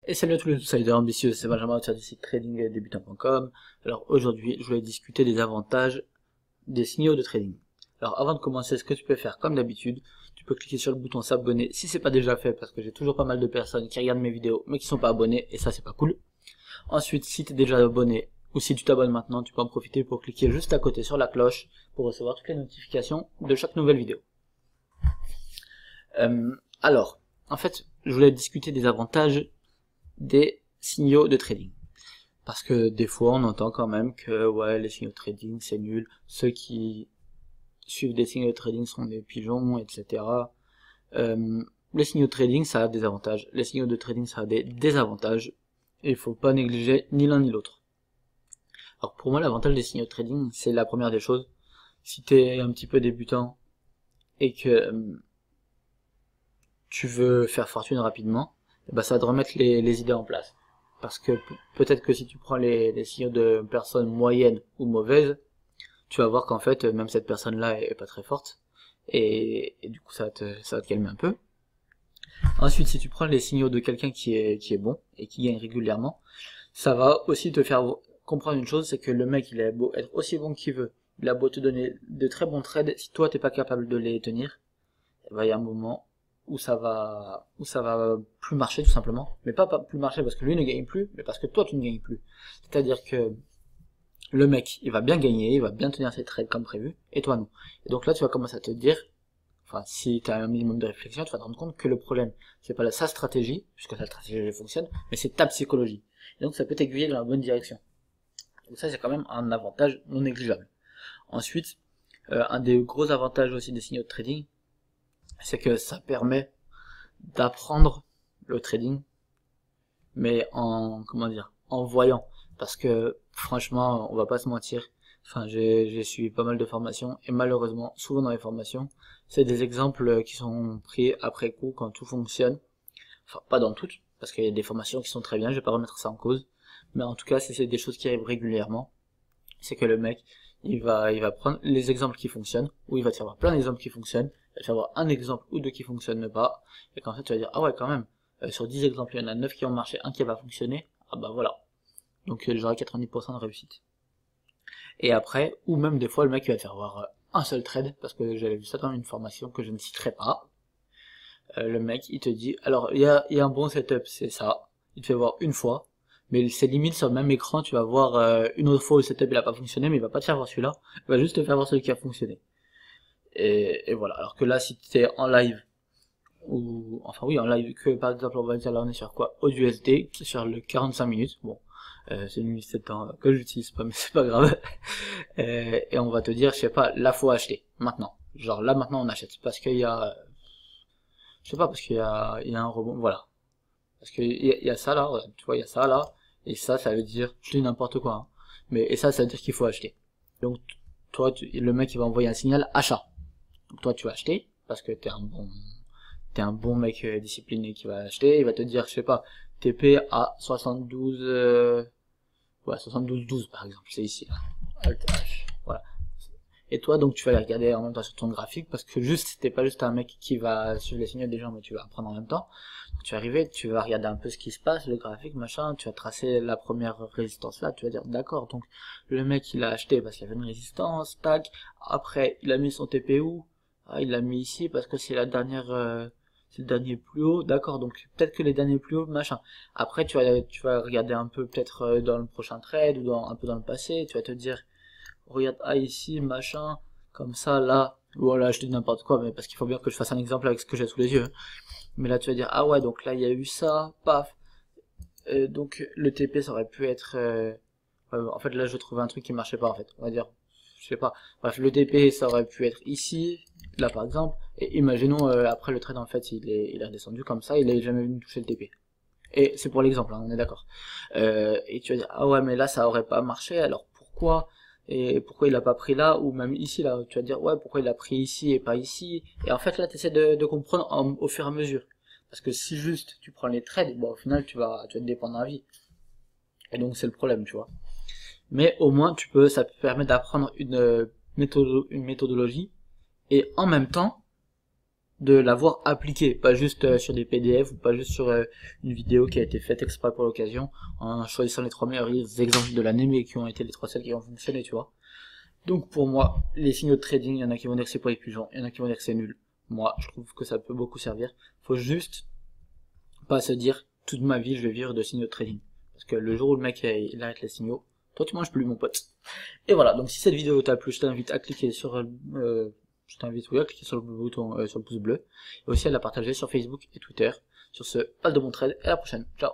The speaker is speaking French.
Et salut à tous les outsiders ambitieux, c'est Benjamin du site tradingdebutant.com. Alors aujourd'hui, je voulais discuter des avantages des signaux de trading. Alors avant de commencer, ce que tu peux faire comme d'habitude, tu peux cliquer sur le bouton s'abonner si c'est pas déjà fait, parce que j'ai toujours pas mal de personnes qui regardent mes vidéos mais qui sont pas abonnés, et ça c'est pas cool. Ensuite, si tu es déjà abonné ou si tu t'abonnes maintenant, tu peux en profiter pour cliquer juste à côté sur la cloche pour recevoir toutes les notifications de chaque nouvelle vidéo. Alors, en fait, je voulais discuter des avantages des signaux de trading. Parce que des fois on entend quand même que ouais, les signaux de trading c'est nul, ceux qui suivent des signaux de trading sont des pigeons, etc. Les signaux de trading ça a des avantages, les signaux de trading ça a des désavantages, et il faut pas négliger ni l'un ni l'autre. Alors pour moi l'avantage des signaux de trading c'est la première des choses. Si tu es un petit peu débutant et que tu veux faire fortune rapidement, bah ça va te remettre les idées en place. Parce que peut-être que si tu prends les signaux de personnes moyennes ou mauvaises, tu vas voir qu'en fait même cette personne-là est pas très forte, et du coup ça va te calmer un peu. Ensuite, si tu prends les signaux de quelqu'un qui est bon et qui gagne régulièrement, ça va aussi te faire comprendre une chose, c'est que le mec il a beau être aussi bon qu'il veut, il a beau te donner de très bons trades, si toi t'es pas capable de les tenir, il y a un moment où ça va plus marcher tout simplement, mais pas plus marcher parce que lui ne gagne plus, mais parce que toi tu ne gagnes plus. C'est-à-dire que le mec il va bien gagner, il va bien tenir ses trades comme prévu, et toi non. Et donc là tu vas commencer à te dire, enfin si tu as un minimum de réflexion, tu vas te rendre compte que le problème c'est pas sa stratégie, puisque sa stratégie fonctionne, mais c'est ta psychologie. Et donc ça peut t'aiguiller dans la bonne direction. Donc ça c'est quand même un avantage non négligeable. Ensuite, un des gros avantages aussi des signaux de trading, c'est que ça permet d'apprendre le trading, mais en voyant, parce que franchement on va pas se mentir, enfin j'ai suivi pas mal de formations et malheureusement souvent dans les formations c'est des exemples qui sont pris après coup quand tout fonctionne, enfin pas dans toutes parce qu'il y a des formations qui sont très bien, je vais pas remettre ça en cause, mais en tout cas c'est des choses qui arrivent régulièrement. C'est que le mec il va prendre les exemples qui fonctionnent, ou il va te faire voir plein d'exemples qui fonctionnent, il va te faire voir un exemple ou deux qui fonctionnent pas, et qu'en fait tu vas dire ah ouais quand même, sur 10 exemples il y en a 9 qui ont marché, un qui va fonctionner, ah bah voilà, donc j'aurai 90% de réussite. Et après, ou même des fois le mec il va te faire voir un seul trade, parce que j'avais vu ça dans une formation que je ne citerai pas. Le mec il te dit alors il y a un bon setup, c'est ça, il te fait voir une fois, mais c'est limite sur le même écran, tu vas voir une autre fois où le setup il a pas fonctionné, mais il va pas te faire voir celui-là, il va juste te faire voir celui qui a fonctionné. Et voilà, alors que là si tu es en live, ou enfin oui en live, que par exemple on va dire là on est sur quoi, AUDUSD, sur le 45 minutes, bon c'est une liste de temps que j'utilise pas mais c'est pas grave. Et on va te dire je sais pas, là faut acheter maintenant, genre là maintenant on achète parce qu'il y a, je sais pas, parce qu'il y a un rebond, voilà, parce qu'il y a ça là, tu vois il y a ça là, et ça veut dire, je dis n'importe quoi, hein, mais et ça veut dire qu'il faut acheter. Donc toi le mec il va envoyer un signal achat, donc toi tu vas acheter parce que t'es un bon mec discipliné qui va acheter, il va te dire je sais pas TP à 72 ouais 72 par exemple, c'est ici là, Alt H, voilà. Et toi donc tu vas les regarder en même temps sur ton graphique, parce que juste t'es pas juste un mec qui va suivre les signaux des gens, mais tu vas apprendre en même temps. Donc, tu vas arriver, tu vas regarder un peu ce qui se passe, le graphique machin, tu vas tracer la première résistance là, tu vas dire d'accord, donc le mec il a acheté parce qu'il y avait une résistance, tac, après il a mis son TP où, ah, il l'a mis ici parce que c'est la dernière c'est le dernier plus haut, d'accord, donc peut-être que les derniers plus hauts, machin. Après tu vas regarder un peu peut-être dans le prochain trade ou un peu dans le passé, tu vas te dire regarde ah ici machin, comme ça là, voilà je te dis n'importe quoi, mais parce qu'il faut bien que je fasse un exemple avec ce que j'ai sous les yeux, hein. Mais là tu vas dire ah ouais donc là il y a eu ça, paf, donc le TP ça aurait pu être en fait là je trouvais un truc qui marchait pas en fait, on va dire, je sais pas, bref le TP ça aurait pu être ici, là par exemple, et imaginons après le trade en fait il est redescendu comme ça, il est jamais venu toucher le TP. Et c'est pour l'exemple, hein, on est d'accord. Et tu vas dire ah ouais mais là ça aurait pas marché, alors pourquoi, et pourquoi il a pas pris là, ou même ici là, tu vas dire ouais pourquoi il a pris ici et pas ici, et en fait là tu essaies de comprendre au fur et à mesure, parce que si juste tu prends les trades, bon au final tu vas te dépendre à vie, et donc c'est le problème tu vois. Mais au moins ça te permet d'apprendre une méthodologie, et en même temps de l'avoir appliqué, pas juste sur des PDF ou pas juste sur une vidéo qui a été faite exprès pour l'occasion, en choisissant les 3 meilleurs exemples de l'année, mais qui ont été les 3 seuls qui ont fonctionné, tu vois. Donc pour moi, les signaux de trading, il y en a qui vont dire que c'est pour les pigeons, il y en a qui vont dire que c'est nul. Moi, je trouve que ça peut beaucoup servir. Faut juste pas se dire, toute ma vie, je vais vivre de signaux de trading. Parce que le jour où le mec il arrête les signaux, toi tu manges plus, mon pote. Et voilà, donc si cette vidéo t'a plu, je t'invite à cliquer sur à cliquer sur le bouton sur le pouce bleu, et aussi à la partager sur Facebook et Twitter. Sur ce, passe de bon trade, et à la prochaine. Ciao.